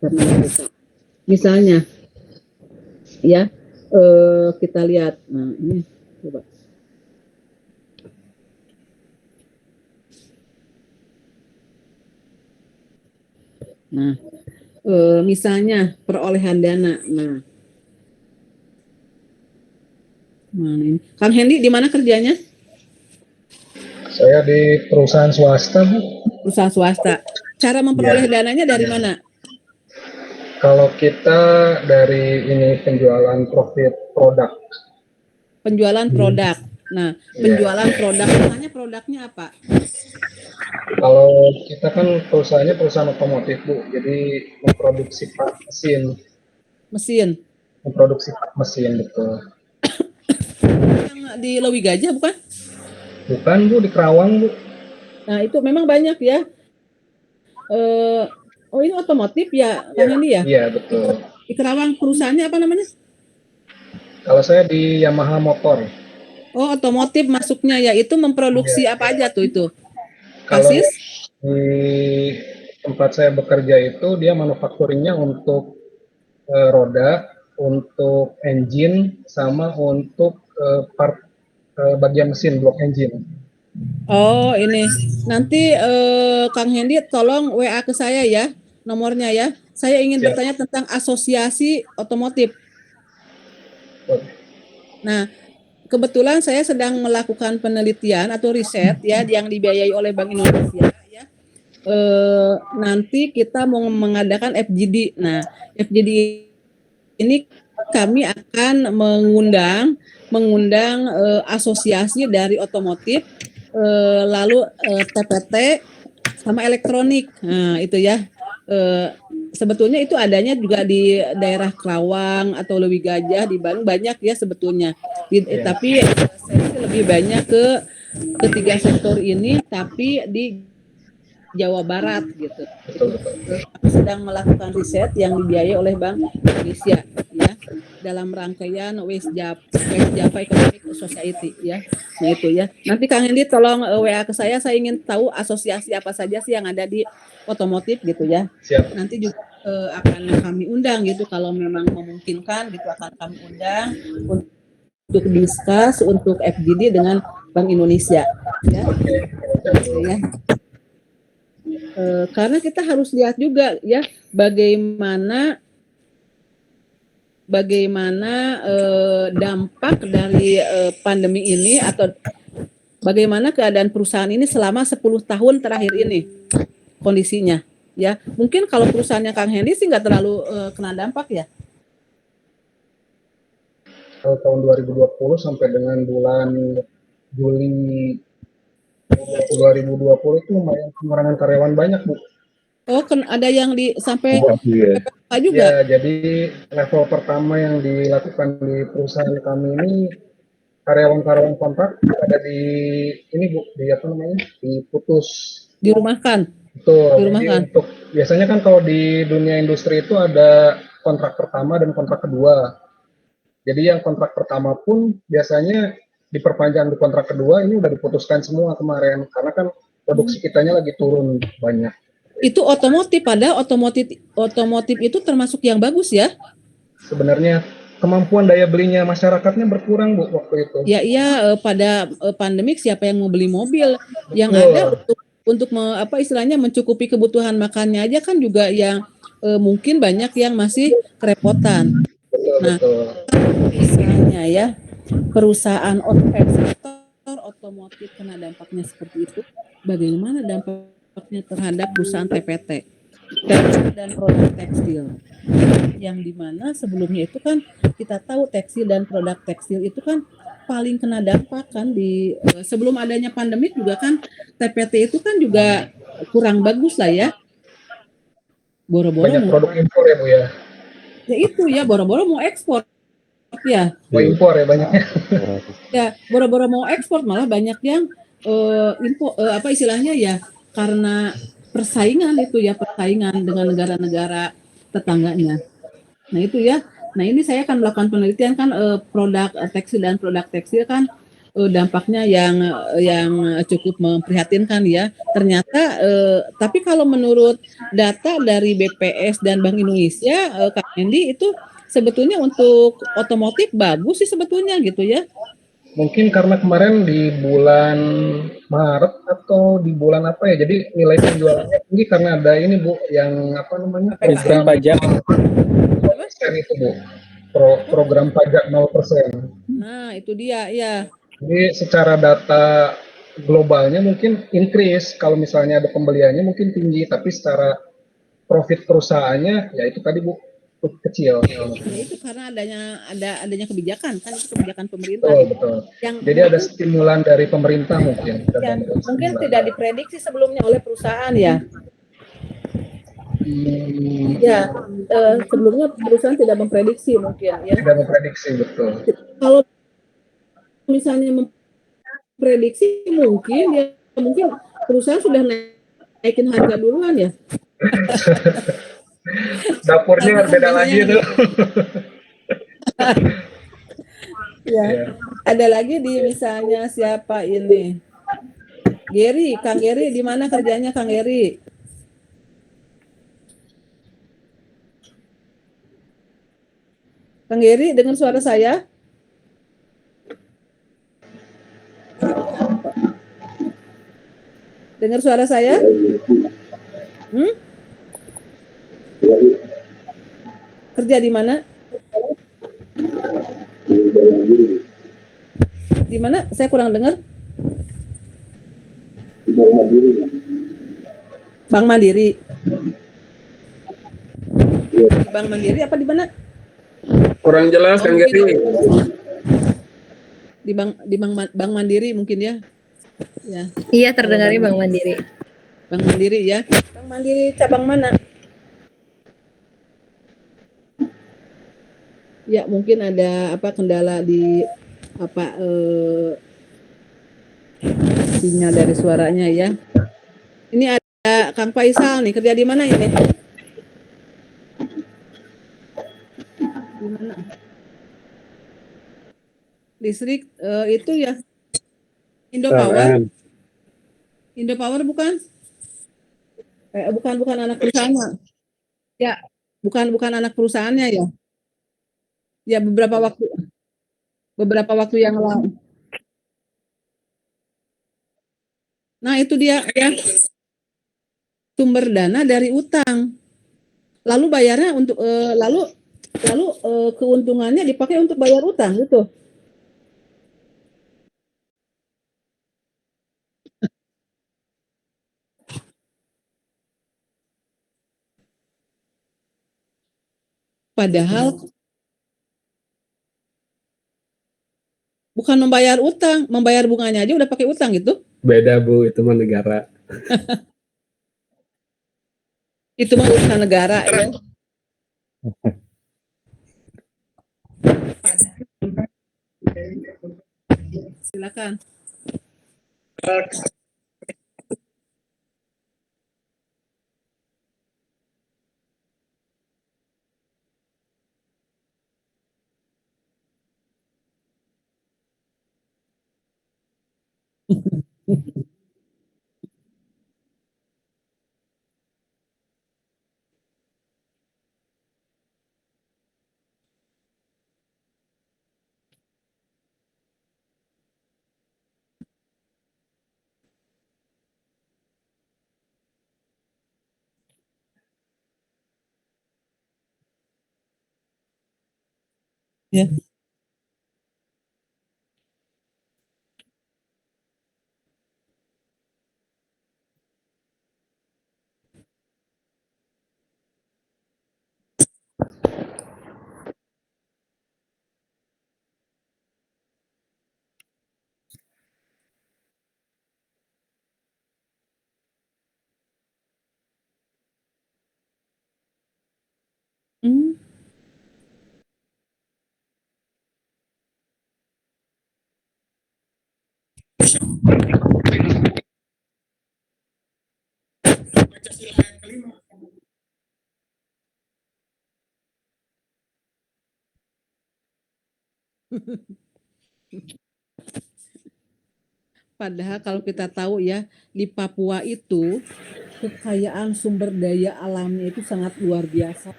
karena mereka. Misalnya, ya kita lihat. Nah ini coba. Nah, misalnya perolehan dana. Nah ini. Kang Hendy di mana kerjanya? Saya di perusahaan swasta, Bu. Perusahaan swasta. Cara memperoleh dananya dari mana? Kalau kita dari ini penjualan profit produk. Penjualan produk. Nah, penjualan produk, misalnya produknya apa? Kalau kita kan perusahaannya perusahaan otomotif, Bu. Jadi memproduksi part mesin. Mesin. Memproduksi part mesin, betul. Yang di Lewi Gajah bukan? Bukan, Bu, di Kerawang, Bu. Nah, itu memang banyak ya. Oh ini otomotif ya, Kang Hendy ya? Iya, betul. Di Kerawang perusahaannya apa namanya? Kalau saya di Yamaha Motor. Oh otomotif masuknya ya, itu memproduksi apa aja tuh itu? Kalau Kasis? di tempat saya bekerja itu dia manufakturingnya untuk roda, untuk engine, sama untuk part bagian mesin, blok engine. Oh ini, nanti Kang Hendy tolong WA ke saya ya, nomornya ya. Saya ingin bertanya tentang asosiasi otomotif. Nah, kebetulan saya sedang melakukan penelitian atau riset ya yang dibiayai oleh Bank Indonesia ya. Nanti kita mau mengadakan FGD. Nah, FGD ini kami akan mengundang asosiasi dari otomotif, lalu TPT sama elektronik. Nah, itu ya. Sebetulnya itu adanya juga di daerah Kerawang atau Lewi Gajah di Bandung banyak ya sebetulnya. Tapi saya sih lebih banyak ke ketiga sektor ini tapi di Jawa Barat gitu. Kami sedang melakukan riset yang dibiayai oleh Bank Indonesia ya dalam rangkaian West Java Economic Society ya. Nah itu ya. Nanti Kang Hendy tolong WA ke saya ingin tahu asosiasi apa saja sih yang ada di otomotif gitu ya. Siap. Nanti juga akan kami undang gitu kalau memang memungkinkan gitu akan kami undang untuk diskus untuk FGD dengan Bank Indonesia ya. Ya. Karena kita harus lihat juga ya bagaimana dampak dari pandemi ini atau bagaimana keadaan perusahaan ini selama 10 tahun terakhir ini kondisinya ya. Mungkin kalau perusahaannya Kang Hendy sih nggak terlalu kena dampak ya. Kalau tahun 2020 sampai dengan bulan Juli 2020 itu lumayan pengurangan karyawan banyak, Bu. Oh, ada yang sampai PPK juga? Ya, jadi level pertama yang dilakukan di perusahaan kami ini karyawan-karyawan kontrak ada di ini, Bu, di apa namanya? Diputus. Dirumahkan. Betul. Jadi untuk biasanya kan kalau di dunia industri itu ada kontrak pertama dan kontrak kedua. Jadi yang kontrak pertama pun biasanya diperpanjang di kontrak kedua ini udah diputuskan semua kemarin karena kan produksi kitanya lagi turun banyak. Itu otomotif, padahal otomotif itu termasuk yang bagus ya? Sebenarnya kemampuan daya belinya masyarakatnya berkurang, Bu, waktu itu. Ya iya, pada pandemik siapa yang mau beli mobil? Yang ada untuk apa istilahnya mencukupi kebutuhan makannya aja kan juga yang mungkin banyak yang masih kerepotan. Nah, misalnya ya perusahaan sektor otomotif kena dampaknya seperti itu, bagaimana dampaknya terhadap perusahaan TPT dan produk tekstil? Yang dimana sebelumnya itu kan kita tahu tekstil dan produk tekstil itu kan paling kena dampak kan di sebelum adanya pandemi juga kan TPT itu kan juga kurang bagus lah ya. Boro-boro banyak produk impor ya, Bu ya. Ya itu ya boro-boro mau ekspor ya. Mau impor ya banyaknya. Ya boro-boro mau ekspor malah banyak yang impor apa istilahnya ya karena persaingan itu ya persaingan dengan negara-negara tetangganya. Nah itu ya. Nah ini saya akan melakukan penelitian kan produk tekstil dan produk tekstil kan dampaknya yang cukup memprihatinkan ya. Ternyata tapi kalau menurut data dari BPS dan Bank Indonesia, Kak Hendy itu sebetulnya untuk otomotif bagus sih sebetulnya gitu ya. Mungkin karena kemarin di bulan Maret atau di bulan apa ya, jadi nilai penjualannya tinggi karena ada ini Bu, yang apa namanya, Diskon program pajak. 0% itu Bu, program pajak 0%. Nah, itu dia ya. Jadi secara data globalnya mungkin increase, kalau misalnya ada pembeliannya mungkin tinggi, tapi secara profit perusahaannya ya itu tadi Bu, kecil. Ya itu karena adanya kebijakan kan itu kebijakan pemerintah Betul, gitu. betul. Yang Jadi ada mungkin stimulan dari pemerintah mungkin, ada ya, bantuan mungkin stimulan. tidak diprediksi sebelumnya oleh perusahaan ya. Hmm, Ya, sebelumnya perusahaan tidak memprediksi mungkin ya. tidak memprediksi betul. Kalau misalnya memprediksi mungkin perusahaan sudah naikin harga duluan ya. Dapurnya Tapi kan beda lagi biasanya itu. ya, Ya. ada lagi di misalnya siapa ini? Gary, Kang Gary di mana kerjanya Kang Gary? Kang Gary dengar suara saya? Dengar suara saya? Hmm? Kerja di mana? Di mana? Saya kurang dengar. Bank Mandiri. Di Bank Mandiri apa di mana? Kurang jelas, Oh, Kang mungkin Geri. Bank Mandiri mungkin ya. Ya. Iya, terdengarnya Bank Mandiri. Bank Mandiri ya. Bank Mandiri cabang mana? Ya, mungkin ada apa kendala di apa sinyal dari suaranya ya. Ini ada Kang Faisal nih, kerja di mana ini? Di mana? Listrik itu ya Indopower. Indopower bukan? Bukan anak perusahaannya. Ya, bukan anak perusahaannya ya. Ya beberapa waktu yang lalu. Nah, itu dia ya sumber dana dari utang. Lalu bayarnya untuk lalu keuntungannya dipakai untuk bayar utang gitu. Padahal bukan membayar utang, membayar bunganya aja udah pakai utang gitu. Beda Bu, itu mah negara. Itu mah urusan negara ya. Silakan. Ya. Hmm. padahal kalau kita tahu ya di Papua itu kekayaan sumber daya alamnya itu sangat luar biasa.